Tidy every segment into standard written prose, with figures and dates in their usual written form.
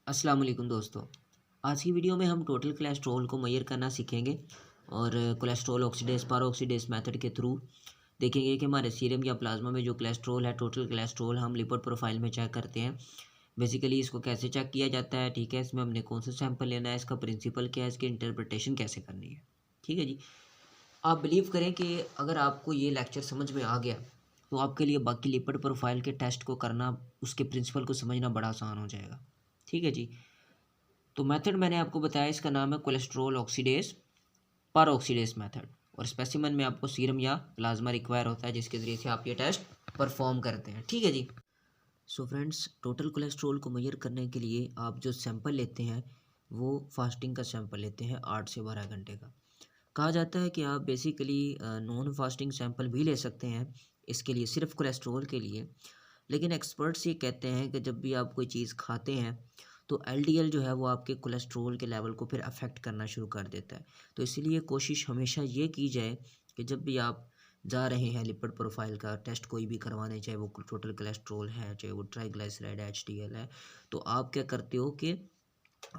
अस्सलाम वालेकुम दोस्तों। आज की वीडियो में हम टोटल कोलेस्ट्रॉल को मेजर करना सीखेंगे और कोलेस्ट्रॉल ऑक्सीडेज पर ऑक्सीडेज मेथड के थ्रू देखेंगे कि हमारे सीरम या प्लाज्मा में जो कोलेस्ट्रॉल है, टोटल कोलेस्ट्रॉल हम लिपिड प्रोफाइल में चेक करते हैं। बेसिकली इसको कैसे चेक किया जाता है, ठीक है, इसमें हमने कौन सा सैंपल लेना है, इसका प्रिंसिपल क्या है, इसकी इंटरप्रिटेशन कैसे करनी है। ठीक है जी। आप बिलीव करें कि अगर आपको ये लेक्चर समझ में आ गया तो आपके लिए बाकी लिपिड प्रोफाइल के टेस्ट को करना, उसके प्रिंसिपल को समझना बड़ा आसान हो जाएगा। ठीक है जी। तो मेथड मैंने आपको बताया, इसका नाम है कोलेस्ट्रॉल ऑक्सीडेज पर ऑक्सीडेज मेथड, और स्पेसिमेन में आपको सीरम या प्लाज्मा रिक्वायर होता है जिसके ज़रिए से आप ये टेस्ट परफॉर्म करते हैं। ठीक है जी। सो फ्रेंड्स, टोटल कोलेस्ट्रॉल को मेजर करने के लिए आप जो सैंपल लेते हैं वो फास्टिंग का सैंपल लेते हैं 8 से 12 घंटे का। कहा जाता है कि आप बेसिकली नॉन फास्टिंग सैंपल भी ले सकते हैं इसके लिए, सिर्फ कोलेस्ट्रॉल के लिए। लेकिन एक्सपर्ट्स ये कहते हैं कि जब भी आप कोई चीज़ खाते हैं तो एलडीएल जो है वो आपके कोलेस्ट्रॉल के लेवल को फिर अफेक्ट करना शुरू कर देता है। तो इसीलिए कोशिश हमेशा ये की जाए कि जब भी आप जा रहे हैं लिपिड प्रोफाइल का टेस्ट कोई भी करवाने, चाहे वो टोटल कोलेस्ट्रॉल है, चाहे वो ट्राइग्लिसराइड एचडीएल है, तो आप क्या करते हो कि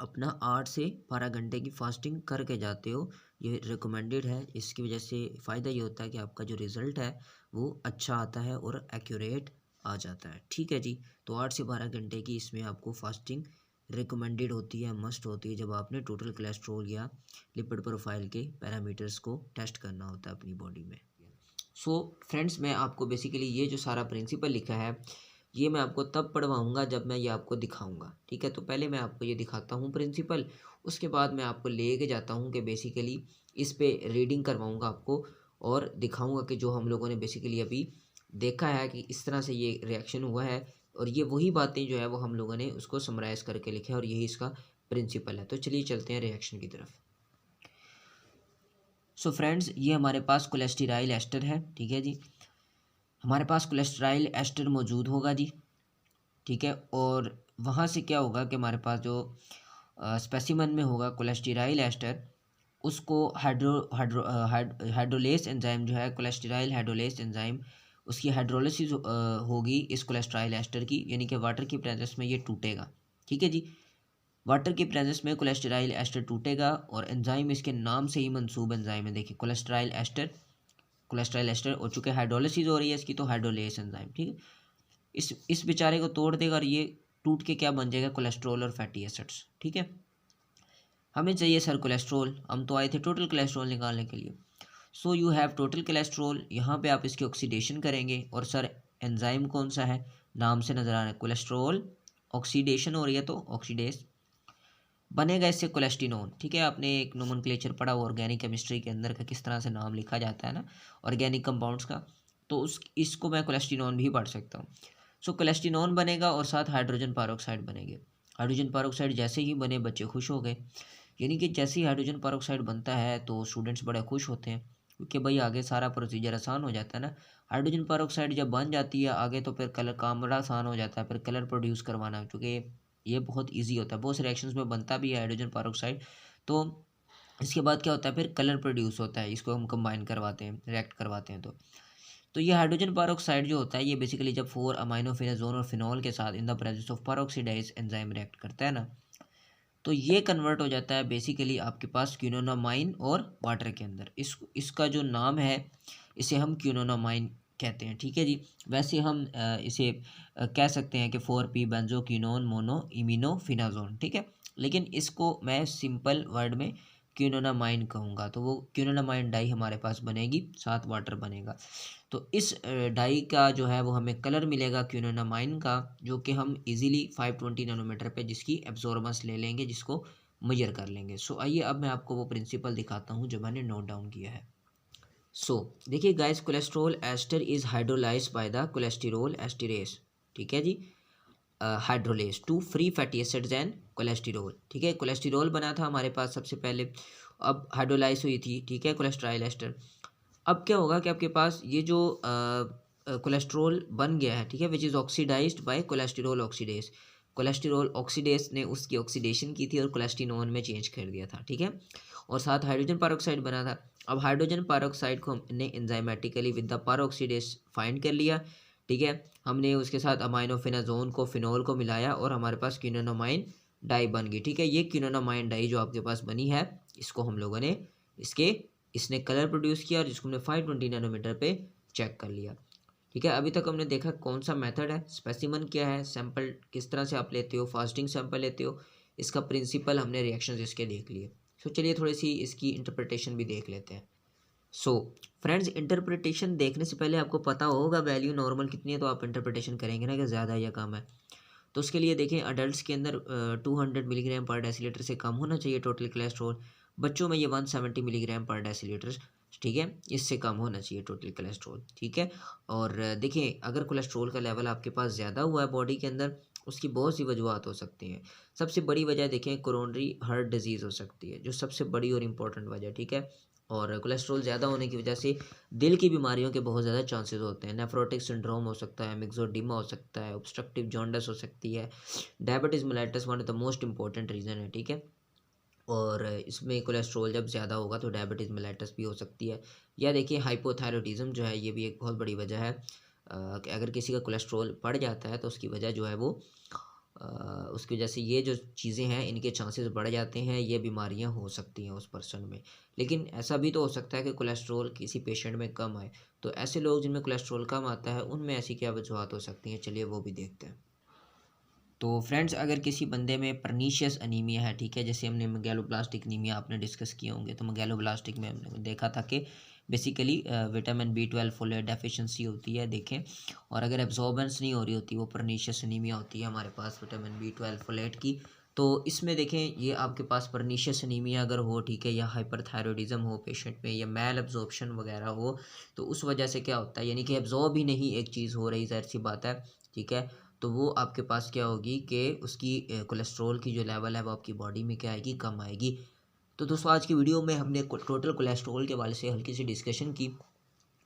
अपना 8 से 12 घंटे की फास्टिंग करके जाते हो। ये रिकमेंडेड है। इसकी वजह से फ़ायदा ये होता है कि आपका जो रिज़ल्ट है वो अच्छा आता है और एक्यूरेट आ जाता है। ठीक है जी। तो 8 से 12 घंटे की इसमें आपको फास्टिंग रिकमेंडेड होती है, मस्ट होती है, जब आपने टोटल कोलेस्ट्रॉल या लिपिड प्रोफाइल के पैरामीटर्स को टेस्ट करना होता है अपनी बॉडी में। सो फ्रेंड्स, मैं आपको बेसिकली ये जो सारा प्रिंसिपल लिखा है ये मैं आपको तब पढ़वाऊँगा जब मैं ये आपको दिखाऊँगा। ठीक है, तो पहले मैं आपको ये दिखाता हूँ प्रिंसिपल, उसके बाद मैं आपको लेके जाता हूँ कि बेसिकली इस पे रीडिंग करवाऊँगा आपको और दिखाऊँगा कि जो हम लोगों ने बेसिकली अभी देखा है कि इस तरह से ये रिएक्शन हुआ है, और ये वही बातें जो है वो हम लोगों ने उसको समराइज़ करके लिखा है और यही इसका प्रिंसिपल है। तो चलिए चलते हैं रिएक्शन की तरफ। सो फ्रेंड्स, ये हमारे पास कोलेस्टेराइल एस्टर है। ठीक है जी। हमारे पास कोलेस्टेराइल एस्टर मौजूद होगा जी। ठीक है, और वहाँ से क्या होगा कि हमारे पास जो स्पेसिमन में होगा कोलेस्टेराइल एस्टर, उसको हाइड्रोलेस एंजाइम जो है, कोलेस्टेराइल हाइड्रोलेस एंजाइम, उसकी हाइड्रोलिसिस होगी इस कोलेस्टेराइल एस्टर की, यानी कि वाटर की प्रेजेंस में ये टूटेगा। ठीक है जी। वाटर की प्रेजेंस में कोलेस्टेराइल एस्टर टूटेगा और एंजाइम इसके नाम से ही मंसूब एंजाइम है। देखिए, कोलेस्टेराइल एस्टर हो चुके, हाइड्रोलिसिस हो रही है इसकी, तो हाइड्रोलेस एंजाइम। ठीक है, इस बेचारे को तोड़ देगा और ये टूट के क्या बन जाएगा, कोलेस्ट्रॉल और फैटी एसिड्स। ठीक है, हमें चाहिए सर कोलेस्ट्रॉल, हम तो आए थे टोटल कोलेस्ट्रॉल निकालने के लिए। So you have total cholesterol, यहाँ पे आप इसकी ऑक्सीडेशन करेंगे, और सर एंजाइम कौन सा है, नाम से नज़र आ रहा है कोलेस्ट्रॉल ऑक्सीडेशन हो रही है, तो ऑक्सीडेज बनेगा इससे कोलेस्टिनोन। ठीक है, आपने एक नोमेनक्लेचर पढ़ा हुआ ऑर्गेनिक केमिस्ट्री के अंदर का, किस तरह से नाम लिखा जाता है ना ऑर्गेनिक कंपाउंड्स का, तो उस इसको मैं कोलेस्टिनोन भी पढ़ सकता हूँ। सो कोलेस्टिनोन बनेगा और साथ हाइड्रोजन पेरोक्साइड बनेंगे। हाइड्रोजन पेरोक्साइड जैसे ही बने बच्चे खुश हो गए, यानी कि जैसे ही हाइड्रोजन पेरोक्साइड बनता है तो स्टूडेंट्स बड़े खुश होते हैं, क्योंकि भाई आगे सारा प्रोसीजर आसान हो जाता है ना। हाइड्रोजन पेरोक्साइड जब बन जाती है आगे, तो फिर कलर काम बड़ा आसान हो जाता है, फिर कलर प्रोड्यूस करवाना, क्योंकि ये बहुत ईजी होता है, बहुत से रिएक्शंस में बनता भी है हाइड्रोजन पेरोक्साइड। तो इसके बाद क्या होता है, फिर कलर प्रोड्यूस होता है, इसको हम कंबाइन करवाते हैं, रिएक्ट करवाते हैं। तो ये हाइड्रोजन पेरोक्साइड जो होता है, ये बेसिकली जब 4 अमाइनोफेनाजोन और फिनॉल के साथ in the presence of peroxidase enzyme react करता है ना, तो ये कन्वर्ट हो जाता है बेसिकली आपके पास क्विनोनामाइन और वाटर के अंदर। इसका जो नाम है, इसे हम क्विनोनामाइन कहते हैं। ठीक है जी। वैसे हम इसे कह सकते हैं कि 4p बेंजोक्विनोन मोनो इमिनोफिनाजोन। ठीक है, लेकिन इसको मैं सिंपल वर्ड में क्विनोनामाइन कहूँगा, तो वो क्विनोनामाइन डाई हमारे पास बनेगी, साथ वाटर बनेगा। तो इस डाई का जो है वो हमें कलर मिलेगा क्विनोनामाइन का, जो कि हम इजीली 520 नैनोमीटर पे जिसकी एब्जॉर्बेंस ले लेंगे, जिसको मेजर कर लेंगे। सो आइए अब मैं आपको वो प्रिंसिपल दिखाता हूँ जो मैंने नोट डाउन किया है। सो देखिए guys, cholesterol ester is hydrolyse by the cholesterol esterase. ठीक है जी। Hydrolase to free fatty acids and cholesterol. ठीक है, कोलेस्टेरोल बना था हमारे पास सबसे पहले, अब हाइड्रोलाइज हुई थी। ठीक है, कोलेस्ट्राइल एस्टर। अब क्या होगा कि आपके पास ये जो कोलेस्ट्रॉल बन गया है, ठीक है, which is oxidised by cholesterol oxidase. Cholesterol oxidase ने उसकी ऑक्सीडेशन की थी और कोलेस्टिनोन में चेंज कर दिया था। ठीक है, और साथ हाइड्रोजन पेरोक्साइड बना था। अब हाइड्रोजन पेरोक्साइड को हमने enzymatically with the peroxidase find कर लिया। ठीक है, हमने उसके साथ अमाइनोफेनाजोन को, फिनॉल को मिलाया और हमारे पास क्विनोनामाइन डाई बन गई, ठीक है। ये क्विनोनामाइन डाई जो आपके पास बनी है, इसको हम लोगों ने इसने कलर प्रोड्यूस किया और जिसको हमने 520 नैनोमीटर पे चेक कर लिया, ठीक है। अभी तक हमने देखा कौन सा मेथड है, स्पेसिमन क्या है, सैंपल किस तरह से आप लेते हो, फास्टिंग सैंपल लेते हो, इसका प्रिंसिपल हमने रिएक्शंस इसके देख लिए। सो चलिए थोड़ी सी इसकी इंटरप्रिटेशन भी देख लेते हैं। सो फ्रेंड्स, इंटरप्रिटेशन देखने से पहले आपको पता होगा वैल्यू नॉर्मल कितनी है, तो आप इंटरप्रिटेशन करेंगे ना कि ज़्यादा है या कम है। तो उसके लिए देखें, अडल्ट्स के अंदर 200 मिलीग्राम पर डेसीलीटर से कम होना चाहिए टोटल कोलेस्ट्रॉल। बच्चों में ये 170 मिलीग्राम पर डेसीलीटर, ठीक है, इससे कम होना चाहिए टोटल कोलेस्ट्रॉल, ठीक है। और देखिए, अगर कोलेस्ट्रॉल का लेवल आपके पास ज़्यादा हुआ है बॉडी के अंदर, उसकी बहुत सी वजूहत हो सकती हैं। सबसे बड़ी वजह देखें, कोरोनरी हार्ट डिजीज़ हो सकती है, जो सबसे बड़ी और इम्पोर्टेंट वजह, ठीक है। और कोलेस्ट्रॉल ज़्यादा होने की वजह से दिल की बीमारियों के बहुत ज़्यादा चांसेस होते हैं। नेफ्रोटिक सिंड्रोम हो सकता है, मिक्सोडिमा हो सकता है, ऑब्स्ट्रक्टिव जॉन्डिस हो सकती है, diabetes mellitus one of the most important reason है, ठीक है। और इसमें कोलेस्ट्रॉल जब ज़्यादा होगा तो डायबिटीज़ मेलिटस भी हो सकती है। या देखिए, हाइपोथायरॉयडिज्म जो है, ये भी एक बहुत बड़ी वजह है। कि अगर किसी का कोलेस्ट्रॉल बढ़ जाता है तो उसकी वजह जो है वो अ, उसकी वजह से ये जो चीज़ें हैं, इनके चांसेस बढ़ जाते हैं, ये बीमारियां हो सकती हैं उस पर्सन में। लेकिन ऐसा भी तो हो सकता है कि कोलेस्ट्रॉल किसी पेशेंट में कम आए। तो ऐसे लोग जिनमें कोलेस्ट्रॉल कम आता है, उनमें ऐसी क्या वजूहत हो सकती हैं, चलिए वो भी देखते हैं। तो फ्रेंड्स, अगर किसी बंदे में परनीशियस अनीमिया है, ठीक है, जैसे हमने मेगैलोब्लास्टिक अनीमिया आपने डिस्कस किए होंगे, तो मेगैलोब्लास्टिक में हमने देखा था कि basically vitamin B12 folate deficiency होती है, देखें। और अगर एब्जॉर्बेंस नहीं हो रही होती, वो परनीशियस अनीमिया होती है हमारे पास विटामिन B12 फोलेट की। तो इसमें देखें, ये आपके पास परनीशियस अनीमिया अगर हो, ठीक है, या हाइपरथायरॉयडिज्म हो पेशेंट में, या मैल एब्जॉर्प्शन वगैरह हो, तो उस वजह से क्या होता है, यानी कि एब्जॉर्ब ही नहीं एक चीज़ हो रही, ज़ाहिर सी बात है, ठीक है। तो वो आपके पास क्या होगी कि उसकी कोलेस्ट्रॉल की जो लेवल है वो आपकी बॉडी में क्या आएगी, कम आएगी। तो दोस्तों, आज की वीडियो में हमने टोटल कोलेस्ट्रॉल के हवाले से हल्की सी डिस्कशन की।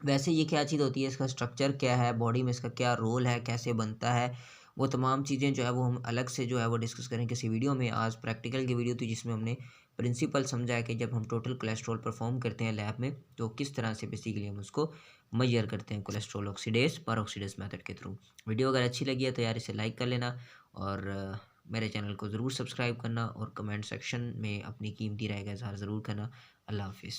वैसे ये क्या चीज़ होती है, इसका स्ट्रक्चर क्या है, बॉडी में इसका क्या रोल है, कैसे बनता है, वो तमाम चीज़ें जो है वो हम अलग से जो है वो डिस्कस करें किसी वीडियो में। आज प्रैक्टिकल की वीडियो थी जिसमें हमने प्रिंसिपल समझा है कि जब हम टोटल कोलेस्ट्रॉल परफॉर्म करते हैं लैब में, तो किस तरह से बेसिकली हम उसको मेजर करते हैं कोलेस्ट्रॉल ऑक्सीडेज पर ऑक्सीडेज मेथड के थ्रू। वीडियो अगर अच्छी लगी है तो यार इसे लाइक कर लेना, और मेरे चैनल को ज़रूर सब्सक्राइब करना, और कमेंट सेक्शन में अपनी कीमती राय का इज़हार ज़रूर करना। अल्लाह हाफिज़।